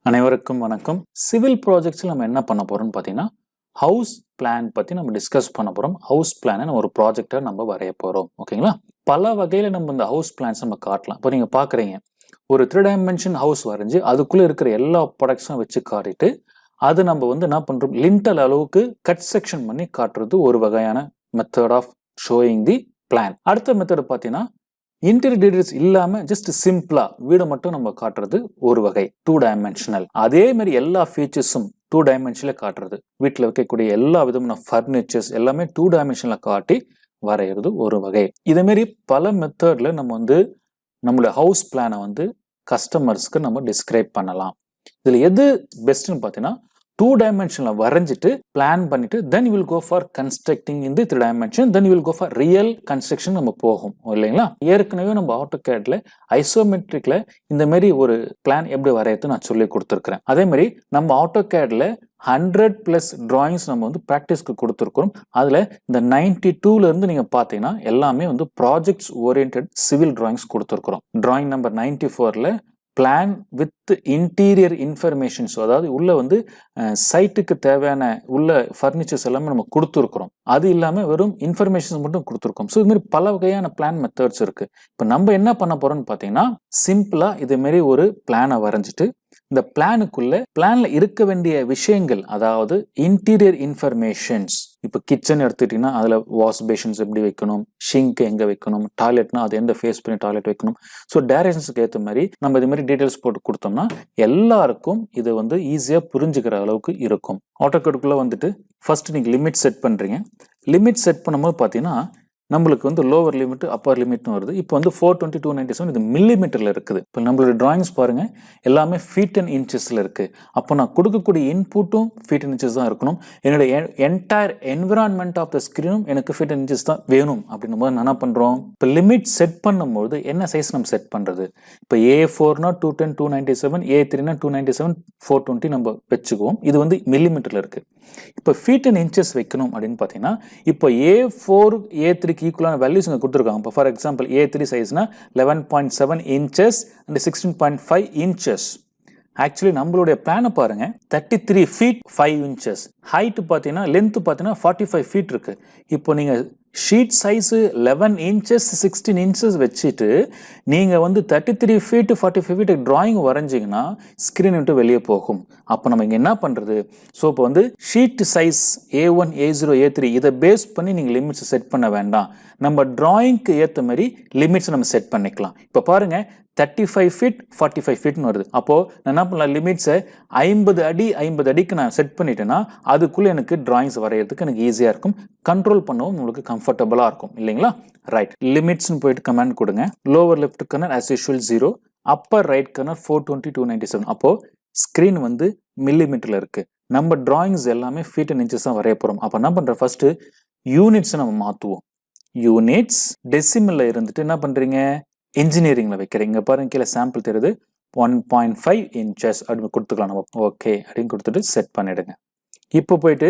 அனைவருக்கும் வணக்கம். சிவில் ப்ராஜெக்ட்ஸில் நம்ம என்ன பண்ண போறோம்னு பார்த்தீங்கன்னா ஹவுஸ் பிளான் பற்றி நம்ம டிஸ்கஸ் பண்ண போகிறோம். ஹவுஸ் பிளானை நம்ம ஒரு ப்ராஜெக்டாக நம்ம வரைய போகிறோம். ஓகேங்களா? பல வகையில் நம்ம இந்த ஹவுஸ் பிளான்ஸ் நம்ம காட்டலாம். இப்போ நீங்கள் பார்க்குறீங்க, ஒரு 3 டைமென்ஷன் ஹவுஸ் வரைஞ்சி அதுக்குள்ளே இருக்கிற எல்லா ப்ராடக்ட்ஸும் வச்சு காட்டிட்டு அது நம்ம என்ன பண்ணுறோம், லிண்டல் அளவுக்கு கட் செக்ஷன் பண்ணி காட்டுறது ஒரு வகையான method of showing the plan. அடுத்த மெத்தட் பார்த்தீங்கன்னா இன்டீரியர் டீடைல்ஸ் இல்லாம ஜஸ்ட் சிம்பிளா வீடு மட்டும் நம்ம காட்டுறது ஒரு வகை 2 டைமென்ஷனல். அதே மாதிரி எல்லா ஃபீச்சர்ஸும் 2 டைமென்ஷன்ல காட்டுறது, வீட்டில் வைக்கக்கூடிய எல்லா விதமான ஃபர்னிச்சர்ஸ் எல்லாமே 2 டைமென்ஷன்ல காட்டி வரைகிறது ஒரு வகை. இதே மாதிரி பல மெத்தட்ல நம்ம நம்மளுடைய ஹவுஸ் பிளானை கஸ்டமர்ஸ்க்கு நம்ம டிஸ்கிரைப் பண்ணலாம். இதுல எது பெஸ்ட்னு பார்த்தீங்கன்னா 2 டைமென்ஷன்ல வரைஞ்சிட்டு பிளான் பண்ணிட்டு then you will go for constructing in the 3 dimension, then you will go for real construction நம்ம போகும் இல்லைங்களா? ஏற்கனவே நம்ம ஆட்டோகேட்ல ஐசோமெட்ரிக்ல இந்த மாதிரி ஒரு பிளான் எப்படி வரையறது நான் சொல்லி கொடுத்துருக்கிறேன். அதே மாதிரி நம்ம ஆட்டோகேட்ல 100+ டிராயிங்ஸ் நம்ம ப்ராக்டிஸ்க்கு கொடுத்துருக்கிறோம். அதுல இந்த 92ல இருந்து நீங்க பாத்தீங்கன்னா எல்லாமே ப்ராஜெக்ட்ஸ் ஓரியன்டட் சிவில் டிராயிங்ஸ் கொடுத்துருக்கிறோம். டிராயிங் நம்பர் 94ல பிளான் வித் இன்டீரியர் இன்ஃபர்மேஷன்ஸ், அதாவது உள்ள சைட்டுக்கு தேவையான உள்ள ஃபர்னிச்சர்ஸ் எல்லாமே நம்ம கொடுத்துருக்குறோம். அது இல்லாம வெறும் இன்ஃபர்மேஷன்ஸ் மட்டும் கொடுத்துருக்கோம். ஸோ இது மாதிரி பல வகையான பிளான் மெத்தட்ஸ் இருக்கு. இப்போ நம்ம என்ன பண்ண போறோம்னு பார்த்தீங்கன்னா சிம்பிளா இது மாதிரி ஒரு பிளானை வரைஞ்சிட்டு இந்த பிளான்ல இருக்க வேண்டிய விஷயங்கள், அதாவது இன்டீரியர் இன்ஃபர்மேஷன்ஸ். இப்போ கிச்சன் எடுத்துக்கிட்டீங்கன்னா அதுல வாஷ் பேஷன்ஸ் எப்படி வைக்கணும், ஷிங்க் எங்க வைக்கணும், டாய்லெட்னா அது எந்த ஃபேஸ் பண்ணி டாய்லெட் வைக்கணும். ஸோ டைரக்ஷன்ஸ்க்கு ஏற்ற மாதிரி நம்ம இது மாதிரி டீடைல்ஸ் போட்டு கொடுத்தோம்னா எல்லாருக்கும் இது ஈஸியா புரிஞ்சுக்கிற அளவுக்கு இருக்கும். ஆட்டோகேடுக்குள்ள ஃபர்ஸ்ட் நீங்க லிமிட் செட் பண்றீங்க. லிமிட் செட் பண்ணும்போது பாத்தீங்கன்னா நம்மளுக்கு லோவர் லிமிட் அப்பர் லிமிட்னு வருது. இப்போ 420 297 இது மில்லிமீட்டர்ல இருக்குது. இப்போ நம்மளோட டிராயிங்ஸ் பாருங்க எல்லாமே ஃபீட் அண்ட் இன்ச்சஸ்ல இருக்கு. அப்போ நான் கொடுக்கக்கூடிய இன்புட்டும் ஃபீட் அண்ட் இன்ச்சஸ் தான் இருக்கணும். என்னுடைய என்டையர் என்விரான்மெண்ட் ஆஃப் த ஸ்கிரீனும் எனக்கு ஃபீட் அண்ட் இன்ச்சஸ் தான் வேணும். அப்படின்னும் போது என்ன பண்றோம், இப்போ லிமிட் செட் பண்ணும்போது என்ன சைஸ் நம்ம செட் பண்றது? இப்போ A4னா 210 297, A3னா 297 420 நம்ம வச்சுக்குவோம். இது மில்லிமீட்டர்ல இருக்கு. இப்போ ஃபீட் அண்ட் இன்ச்சஸ் வைக்கணும் அப்படின்னு பார்த்தீங்கன்னா இப்போ A4 A3 ஈக்குவலான வேல்யூஸ் இங்க கொடுத்துருக்காங்க. இப்போ for example A3 சைஸ்னா 11.7 inches and 16.5 inches. Actually நம்மளுடைய பிளானை பாருங்க 33 feet 5 inches, ஹைட் பார்த்தீங்கன்னா லென்த் பார்த்தீங்கன்னா 45 feet இருக்கு. இப்போ நீங்க ஷீட் சைஸ் 11 inches 16 inches வச்சுட்டு நீங்க 33 feet 45 feet டிராயிங் வரைஞ்சிங்கன்னா ஸ்கிரீன் விட்டு வெளியே போகும். அப்போ நம்ம இங்க என்ன பண்றது? ஸோ இப்போ sheet size A1 A0 A3 இதை பேஸ் பண்ணி நீங்க லிமிட்ஸ் செட் பண்ண வேண்டாம். நம்ம டிராயிங்க்கு ஏற்ற மாதிரி லிமிட்ஸ் நம்ம செட் பண்ணிக்கலாம். இப்போ பாருங்க 35 feet 45 feetனு வருது. அப்போ நான் என்ன பண்ணலாம், லிமிட்ஸை 50 அடி 50 அடிக்கு நான் செட் பண்ணிட்டேன்னா அதுக்குள்ள எனக்கு டிராயிங்ஸ் வரைகிறதுக்கு எனக்கு ஈஸியா இருக்கும், கண்ட்ரோல் பண்ணவும் உங்களுக்கு கம்ஃபர்டபுளா இருக்கும் இல்லைங்களா? ரைட், லிமிட்ஸ்னு போயிட்டு கமெண்ட் கொடுங்க. Lower left corner as usual 0, Appar right corner 420 297. அப்போ ஸ்கிரீன் மில்லிமீட்டர்ல இருக்கு. நம்ம டிராயிங்ஸ் எல்லாமே ஃபீட் அண்ட் இன்ச்சஸ் தான் வரைய போறோம். அப்போ என்ன பண்றோம், ஃபர்ஸ்ட் யூனிட்ஸ் நம்ம மாத்துவோம். யூனிட்ஸ் டெசிமல்ல இருந்துட்டு என்ன பண்றீங்க, இன்ஜினியரிங்ல வைக்கிறீங்க. பாருங்க கீழே சாம்பிள் தெரியுது 1.5 inches அப்படின்னு கொடுத்துக்கலாம். நம்ம ஓகே அப்படின்னு கொடுத்துட்டு செட் பண்ணிடுங்க. இப்போ போயிட்டு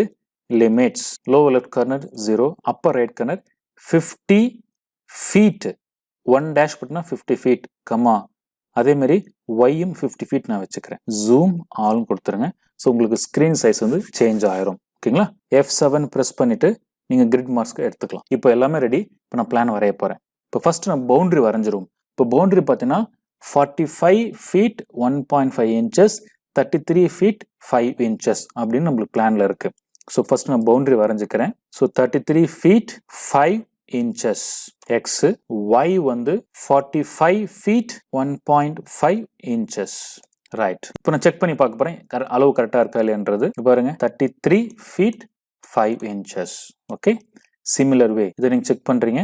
limits lower left corner 0, Appar right corner 50 feet 1 dash போட்டுனா 50 feet கமா, அதே மாதிரி ஒய்யும் 50 feet நான் வச்சுக்கிறேன். ஜூம் ஆலும் கொடுத்துருங்க. ஸோ உங்களுக்கு ஸ்கிரீன் சைஸ் சேஞ்ச் ஆயிரும். ஓகேங்களா? F7 ப்ரெஸ் பண்ணிட்டு நீங்க கிரிட் மார்க்ஸ்க்கு எடுத்துக்கலாம். இப்போ எல்லாமே ரெடி. இப்போ நான் பிளான் வரைய போறேன். இப்போ ஃபர்ஸ்ட் நம்ம பவுண்டரி வரைஞ்சிரும். இப்போ பவுண்டரி பார்த்தீங்கன்னா 45 feet 1.5 inches 33 feet 5 inches அப்படின்னு நம்மளுக்கு பிளான்ல இருக்கு. ஸோ ஃபர்ஸ்ட் நான் பவுண்டரி வரைஞ்சிக்கிறேன். So 33 feet 5 inches X, Y 45 feet 1.5 inches. Right, இப்போ நான் செக் பண்ணி பார்க்க போறேன் அளவு கரெக்டா இருக்கா இல்லையன்றது. பாருங்க 33 feet 5 inches. ஓகே, சிமிலர் வே இதை நீங்க செக் பண்றீங்க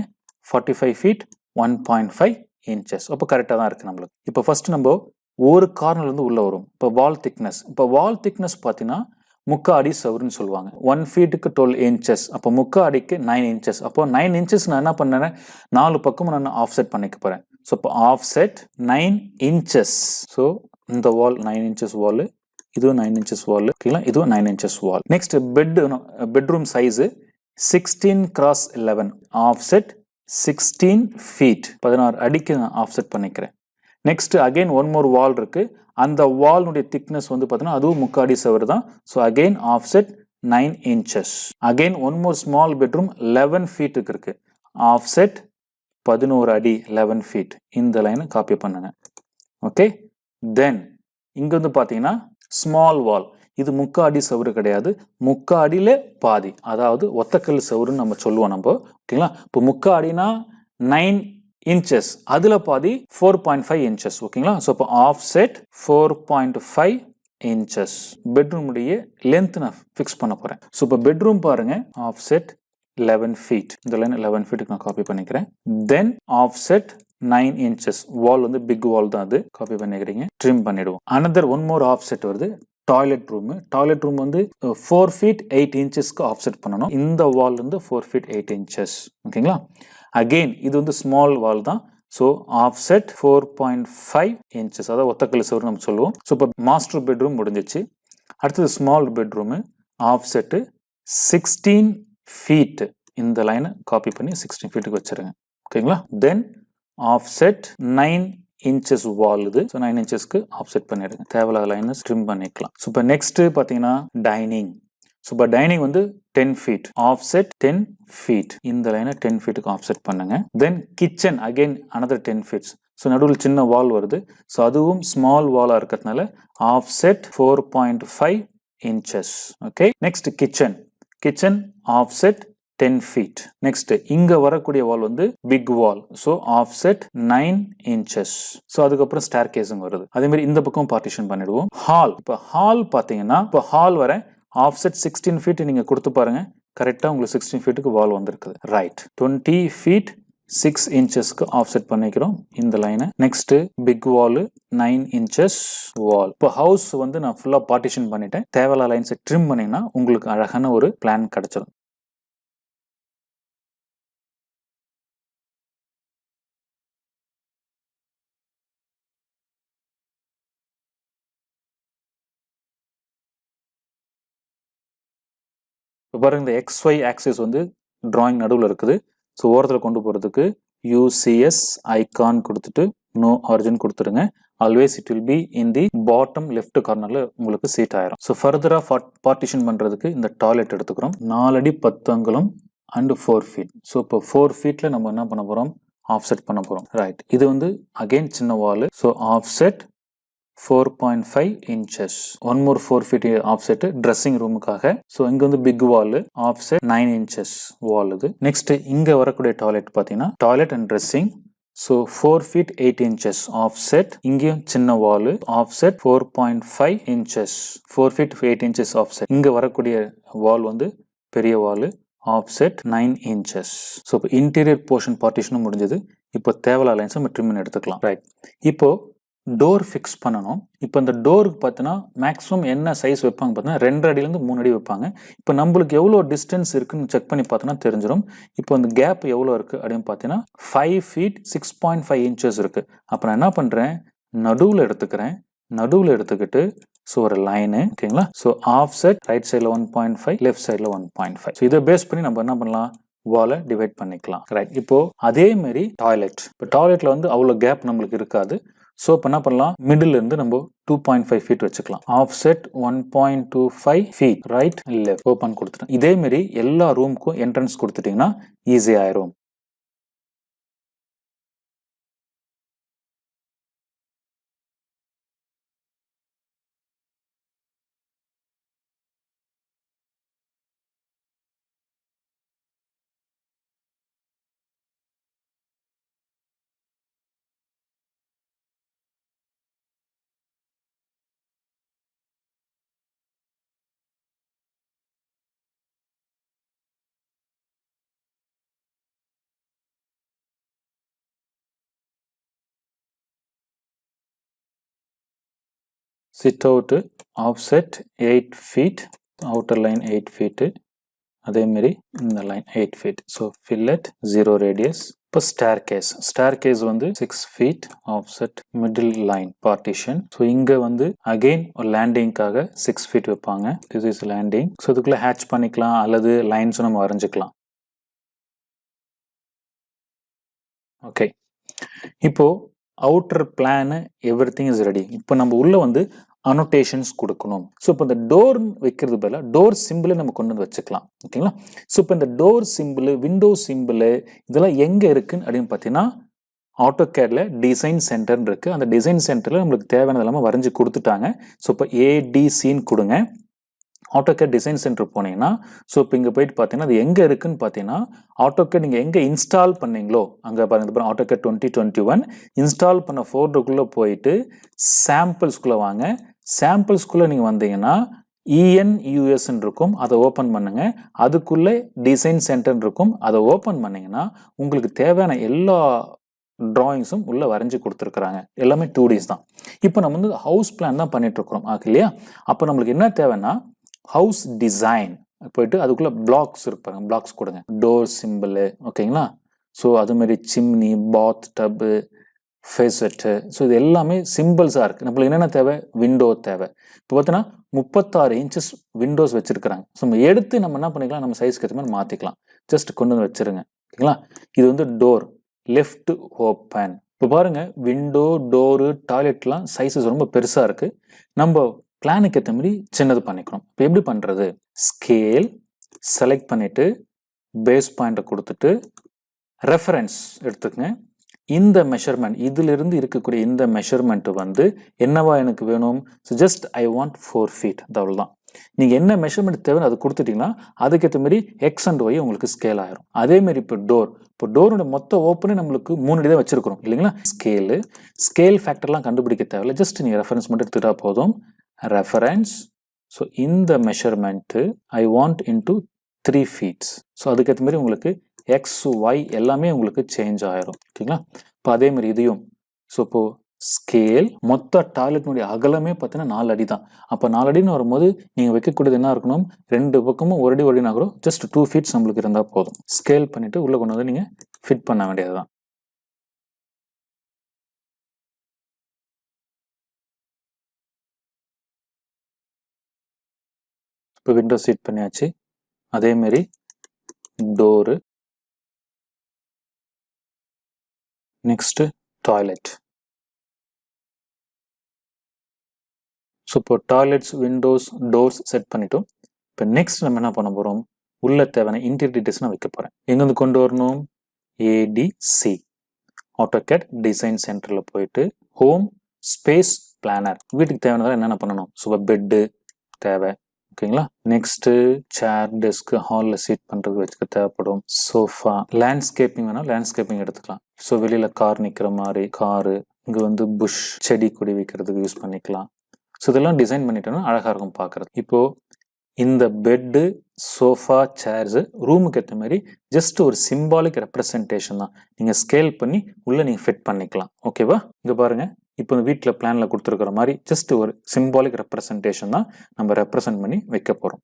45 feet 1.5 inches. அப்போ கரெக்டாக தான் இருக்கு நம்மளுக்கு. இப்போ ஃபர்ஸ்ட் நம்ம ஒரு கார்னர்ல இருந்து உள்ள வரும். இப்போ வால் திக்னஸ், இப்போ வால் திக்னஸ் பார்த்தீங்கன்னா 3/4 அடி சவருன்னு சொல்லுவாங்க. 1 feetக்கு 12 inches, அப்போ 3/4 அடிக்கு 9 inches. அப்போ 9 inches நான் என்ன பண்ணேன், 4 பக்கமும் நான் ஆஃப்செட் பண்ணிக்க போறேன். ஸோ இப்போ ஆஃப்செட் 9 inches. ஸோ இந்த வால் 9 inches வால், இதுவும் 9 inches வால், ஓகேங்களா? இதுவும் 9 inches wall. Next bedroom size 16x11, offset 16 feet 16 அடிக்கு நான் ஆஃப்செட் பண்ணிக்கிறேன். Next again one more wall இருக்கு, அந்த வால்னுடைய திக்னஸ் வந்து பார்த்தீங்கன்னா அதுவும் முக்காடி செவரு தான். So again offset 9 inches. Again one more small bedroom 11 ஃபீட்டுக்கு இருக்கு. ஆஃப்செட் 11 அடி 11 ஃபீட். இந்த லைனை காப்பி பண்ணுங்க. ஓகே, தென் இங்க வந்து பார்த்தீங்கன்னா ஸ்மால் வால், இது முக்காடி செவரு கிடையாது, முக்காடியில பாதி, அதாவது ஒத்தக்கல் செவருன்னு நம்ம சொல்லுவோம் நம்ம. ஓகேங்களா, இப்போ முக்காடினா 9 inches, அதுல பாதி 4.5 inches. ஓகேங்களா, ஸோ இப்போ ஆஃப்செட் 4.5 inches. பெட்ரூம் உடைய லென்த் நான் ஃபிக்ஸ் பண்ண போறேன். ஸோ இப்போ பெட்ரூம் பாருங்க, ஆஃப்செட் 11 feet. இந்த லைன் 11 feet நான் காப்பி பண்ணிக்கிறேன். தென் ஆஃப்செட் 9 inches. வால் வந்து பிக் வால் தான், அது காப்பி பண்ணிக்கிறீங்க, ட்ரிம் பண்ணிடுவோம். அனதர் ஒன் மோர் ஆஃப்செட் வருது, டாய்லெட் ரூம். டாய்லெட் ரூம் வந்து 4 feet 8 inchesக்கு ஆஃப்செட் பண்ணணும். இந்த வால் வந்து 4 feet 8 inches. ஓகேங்களா, அகெயின் இது வந்து ஸ்மால் வால் தான். ஸோ ஆஃப்செட் 4.5 inches, அதாவது ஒத்தக்கல் செவரு நம்ம சொல்லுவோம். ஸோ இப்போ மாஸ்டர் பெட்ரூம் முடிஞ்சிச்சு. அடுத்தது ஸ்மால் பெட்ரூமு, ஆஃப்செட்டு 16 feet. இந்த லைனை காப்பி பண்ணி 16 feetக்கு வச்சிருங்க. ஓகேங்களா, தென் ஆஃப்செட் 9 inches வால் இது. ஸோ 9 inchesக்கு ஆஃப்செட் பண்ணிடுங்க. தேவையில்லாத லைனை ட்ரிம் பண்ணிக்கலாம். ஸோ இப்போ நெக்ஸ்ட் பார்த்தீங்கன்னா டைனிங். ஸோ இப்போ டைனிங் வந்து 10 feet, ஆஃப்செட் 10 feet. இந்த லைனை 10 feetக்கு ஆஃப்செட் பண்ணுங்க. Then kitchen again another 10 feet. So நடுவில் சின்ன வால் வருது. ஸோ அதுவும் ஸ்மால் வாலாக இருக்கிறதுனால offset 4.5 inches. Okay, next kitchen. Kitchen offset 10 feet. Next இங்க வரக்கூடிய வால் வந்து big wall. So offset 9 inches. So அதுக்கப்புறம் ஸ்டேர் கேஸும் வருது. அதே மாதிரி இந்த பக்கம் பார்ட்டிஷன் பண்ணிடுவோம். ஹால். இப்போ ஹால் பார்த்தீங்கன்னா, இப்போ ஹால் வர ஆஃப்செட் 16 feet நீங்க கொடுத்து பாருங்க, கரெக்டா உங்களுக்கு 16 feetக்கு வால் வந்திருக்குது. ரைட், 20 feet 6 inchesக்கு ஆஃப்செட் பண்ணிக்கிறோம் இந்த லைனை. நெக்ஸ்ட் பிக் வால் 9 inches வால். இப்போ ஹவுஸ் வந்து நான் ஃபுல்லா பார்ட்டிஷன் பண்ணிட்டேன். தேவையில்லாத லைன்ஸை ட்ரிம் பண்ணீங்கன்னா உங்களுக்கு அழகான ஒரு பிளான் கிடைச்சிடும். இப்போ பாருங்க, இந்த XY ஆக்சிஸ் வந்து டிராயிங் நடுவில் இருக்குது. ஸோ ஓரத்தில் கொண்டு போகிறதுக்கு UCS ஐகான் கொடுத்துட்டு நோ ஆரிஜின் கொடுத்துருங்க. Always it will be in the bottom left கார்னர்ல உங்களுக்கு சீட் ஆயிரும். ஸோ ஃபர்தரா பார்ட்டிஷன் பண்றதுக்கு இந்த டாய்லெட் எடுத்துக்கிறோம். 4 அடி 10 அங்குலம் அண்ட் 4 feet. ஸோ இப்போ 4 feetல நம்ம என்ன பண்ண போறோம், ஆஃப்செட் பண்ண போறோம். ரைட், இது வந்து அகைன் சின்ன wall. So offset 4.5 inches. One more 4 feet offset dressing ரூமுக்காக. ஸோ இங்க வந்து big wall, offset 9 inches wall இது. நெக்ஸ்ட் இங்க வரக்கூடிய டாய்லெட் பார்த்தீங்கன்னா toilet and dressing. So 4 feet 8 inches offset. இங்கேயும் சின்ன wall, offset 4.5 inches. 4 feet 8 inches offset. இங்க வரக்கூடிய வால் வந்து பெரிய வால், ஆஃப்செட் 9 inches. ஸோ இப்போ இன்டீரியர் போர்ஷன் பார்ட்டிஷனும் முடிஞ்சது. இப்போ தேவையில்லாத லைன்ஸ் நம்ம ட்ரிம் பண்ணி எடுத்துக்கலாம். ரைட், இப்போ டோர் ஃபிக்ஸ் பண்ணணும். இப்போ இந்த டோருக்கு பார்த்தீங்கன்னா மேக்ஸிமம் என்ன சைஸ் வைப்பாங்க பார்த்தீங்கன்னா 2 அடியிலேருந்து 3 அடி வைப்பாங்க. இப்போ நம்மளுக்கு எவ்வளோ டிஸ்டன்ஸ் இருக்குன்னு செக் பண்ணி பார்த்தோன்னா தெரிஞ்சிடும். இப்போ அந்த கேப் எவ்வளோ இருக்குது அப்படின்னு பார்த்தீங்கன்னா 5 feet 6.5 inches இருக்குது. அப்போ நான் என்ன பண்ணுறேன், நடுவில் எடுத்துக்கிட்டு ஸோ ஒரு லைனு. ஓகேங்களா, ஸோ ஆஃப்செட் ரைட் சைடில் 1.5, லெஃப்ட் சைடில் 1.5. ஸோ இதை பேஸ் பண்ணி நம்ம என்ன பண்ணலாம், வாலை டிவைட் பண்ணிக்கலாம். ரைட், இப்போ அதே மாதிரி டாய்லெட். இப்போ டாய்லெட்டில் வந்து அவ்வளோ கேப் நம்மளுக்கு இருக்காது. ஸோ இப்போ என்ன பண்ணலாம், மிடில் இருந்து நம்ம 2.5 feet வச்சுக்கலாம். Offset 1.25 feet right left open கொடுத்துட்டேன். இதே மாதிரி எல்லா ரூமுக்கும் என்ட்ரன்ஸ் கொடுத்துட்டீங்கன்னா ஈஸி ஆயிரும். Sit out offset 8 feet, outer line 8 feet, அதே மாதிரி இந்த line 8 feet. So fillet 0 radius. இப்போ ஸ்டேர் கேஸ் வந்து 6 feet offset middle line partition. So இங்கே வந்து அகெயின் ஒரு லேண்டிங்காக 6 feet வைப்பாங்க. This is landing. ஸோ இதுக்குள்ள ஹேட்ச் பண்ணிக்கலாம் அல்லது லைன்ஸும் நம்ம வரைஞ்சிக்கலாம். ஓகே, இப்போ outer plan everything is ready. இப்போ நம்ம உள்ள வந்து அனோட்டேஷன்ஸ் கொடுக்கணும். ஸோ இப்போ இந்த டோர் வைக்கிறது பதிலாக டோர் சிம்பிளை நம்ம கொண்டு வந்து வச்சுக்கலாம். ஓகேங்களா? ஸோ இப்போ இந்த டோர் சிம்பிள், விண்டோ சிம்பிள் இதெல்லாம் எங்கே இருக்குன்னு அப்படின்னு பார்த்தீங்கன்னா AutoCADல டிசைன் சென்டர்னு இருக்கு. அந்த டிசைன் சென்டரில் நம்மளுக்கு தேவையானது எல்லாமே வரைஞ்சி கொடுத்துட்டாங்க. ஸோ இப்போ ADCன்னு கொடுங்க. AutoCAD டிசைன் சென்டர் போனீங்கன்னா ஸோ இப்போ இங்கே போயிட்டு பார்த்தீங்கன்னா அது எங்கே இருக்குன்னு பார்த்தீங்கன்னா AutoCAD நீங்கள் எங்கே இன்ஸ்டால் பண்ணீங்களோ அங்கே பாருங்க AutoCAD 2021 இன்ஸ்டால் பண்ண ஃபோல்டருக்குள்ளே போயிட்டு சாம்பிள்ஸ்குள்ளே வாங்க. சாம்பிள்ஸ்குள்ளே நீங்கள் வந்தீங்கன்னா ENUS இருக்கும், அதை ஓப்பன் பண்ணுங்க. அதுக்குள்ளே டிசைன் சென்டர் இருக்கும், அதை ஓப்பன் பண்ணீங்கன்னா உங்களுக்கு தேவையான எல்லா டிராயிங்ஸும் உள்ள வரைஞ்சி கொடுத்துருக்குறாங்க. எல்லாமே 2Ds தான். இப்போ நம்ம வந்து ஹவுஸ் பிளான் தான் பண்ணிட்டு இருக்கிறோம் இல்லையா? அப்போ நம்மளுக்கு என்ன தேவைன்னா ஹவுஸ் டிசைன் போயிட்டு அதுக்குள்ள பிளாக்ஸ் இருப்பாங்க, பிளாக்ஸ் கொடுங்க. டோர் சிம்பிள் ஓகேங்களா? ஸோ அது மாதிரி சிம்னி, பாத் டப்பு, ஃபேசட்டு, ஸோ இது எல்லாமே சிம்பிள்ஸாக இருக்குது. நம்மளுக்கு என்னென்ன தேவை? விண்டோ தேவை. இப்போ பார்த்தீங்கன்னா 36 இன்ச்சஸ் விண்டோஸ் வச்சுருக்குறாங்க. ஸோ நம்ம எடுத்து நம்ம என்ன பண்ணிக்கலாம், நம்ம சைஸ்க்கு ஏற்ற மாதிரி மாற்றிக்கலாம். ஜஸ்ட் கொண்டு வந்து வச்சுருங்க. ஓகேங்களா? இது வந்து டோர் லெஃப்ட் ஓப்பன். இப்போ பாருங்க விண்டோ, டோரு, டாய்லெட்லாம் சைஸஸ் ரொம்ப பெருசாக இருக்குது. நம்ம பிளானுக்கு ஏற்ற மாதிரி சின்னது பண்ணிக்கணும். இப்போ எப்படி பண்ணுறது? ஸ்கேல் செலக்ட் பண்ணிவிட்டு பேஸ் பாயிண்ட்டை கொடுத்துட்டு ரெஃபரன்ஸ் எடுத்துக்கங்க. இந்த மெஷர்மெண்ட் இதிலிருந்து இருக்கக்கூடிய இந்த மெஷர்மெண்ட் வந்து என்னவா எனக்கு வேணும்? So just I want 4 feet. அவ்வளோதான். நீங்கள் என்ன மெஷர்மெண்ட் தேவைன்னு அது கொடுத்துட்டீங்கன்னா அதுக்கேற்ற மாதிரி எக்ஸ் அண்ட் ஒய் உங்களுக்கு ஸ்கேல் ஆயிரும். அதேமாரி இப்போ டோரோட மொத்த ஓப்பனே நம்மளுக்கு 3 அடி தான் வச்சிருக்கிறோம் இல்லைங்களா? ஸ்கேல் ஃபேக்டர்லாம் கண்டுபிடிக்க தேவையில்லை. ஜஸ்ட் நீங்கள் ரெஃபரன்ஸ் மட்டும் எடுத்துட்டா போதும். ரெஃபரன்ஸ், ஸோ இந்த measurement I want into 3 feet. So அதுக்கேற்ற மாதிரி உங்களுக்கு எக்ஸ் ஒய் எல்லாமே உங்களுக்கு சேஞ்ச் ஆயிரும். ஓகேங்களா? இப்போ அதே மாதிரி இதையும் ஸோ இப்போ ஸ்கேல் மொத்த டாய்லெட்னுடைய அகலமே பார்த்தீங்கன்னா 4 அடி தான். அப்போ 4 அடின்னு வரும்போது நீங்கள் வைக்கக்கூடியது என்ன இருக்கணும்? 2 பக்கமும் 1 அடி 1 அடினா கூட ஜஸ்ட் 2 feet நம்மளுக்கு இருந்தால் போதும். ஸ்கேல் பண்ணிட்டு உள்ள கொண்டு வந்து நீங்கள் ஃபிட் பண்ண வேண்டியது தான். இப்போ விண்டோ சீட் பண்ணியாச்சு. அதேமாரி டோரு, நெக்ஸ்ட்டு டாய்லெட். ஸோ இப்போ டாய்லெட்ஸ், விண்டோஸ், டோர்ஸ் செட் பண்ணிட்டோம். இப்போ நெக்ஸ்ட் நம்ம என்ன பண்ண போகிறோம்? உள்ள தேவையான இன்டீரியர் டீடைல்ஸ் நான் வைக்க போகிறேன். எங்கேருந்து கொண்டு வரணும்? ADC AutoCAD டிசைன் சென்டரில் போயிட்டு ஹோம் ஸ்பேஸ் பிளானர். வீட்டுக்கு தேவையானதெல்லாம் என்னென்ன பண்ணணும்? ஸோ பெட்டு தேவை. ஓகேங்களா? நெக்ஸ்ட்டு சேர், டெஸ்க், ஹாலில் சீட் பண்ணுறது வச்சுக்க தேவைப்படும். சோஃபா, லேண்ட்ஸ்கேப்பிங் வேணால் லேண்ட்ஸ்கேப்பிங் எடுத்துக்கலாம். ஸோ வெளியில் கார் நிற்கிற மாதிரி காரு, இங்கே வந்து புஷ், செடி கொடி வைக்கிறதுக்கு யூஸ் பண்ணிக்கலாம். ஸோ இதெல்லாம் டிசைன் பண்ணிட்டோம்னா அழகாக இருக்கும் பார்க்குறது. இப்போது இந்த பெட்டு, சோஃபா, சேர்ஸு ரூமுக்கு ஏற்ற மாதிரி ஜஸ்ட் ஒரு சிம்பாலிக் ரெப்ரசன்டேஷன் தான். நீங்கள் ஸ்கேல் பண்ணி உள்ளே நீங்கள் ஃபிட் பண்ணிக்கலாம். ஓகேவா? இங்கே பாருங்கள், இப்போ வீட்டில் பிளானில் கொடுத்துருக்குற மாதிரி ஜஸ்ட் ஒரு சிம்பாலிக் ரெப்ரசன்டேஷன் தான் நம்ம ரெப்ரசன்ட் பண்ணி வைக்க போகிறோம்.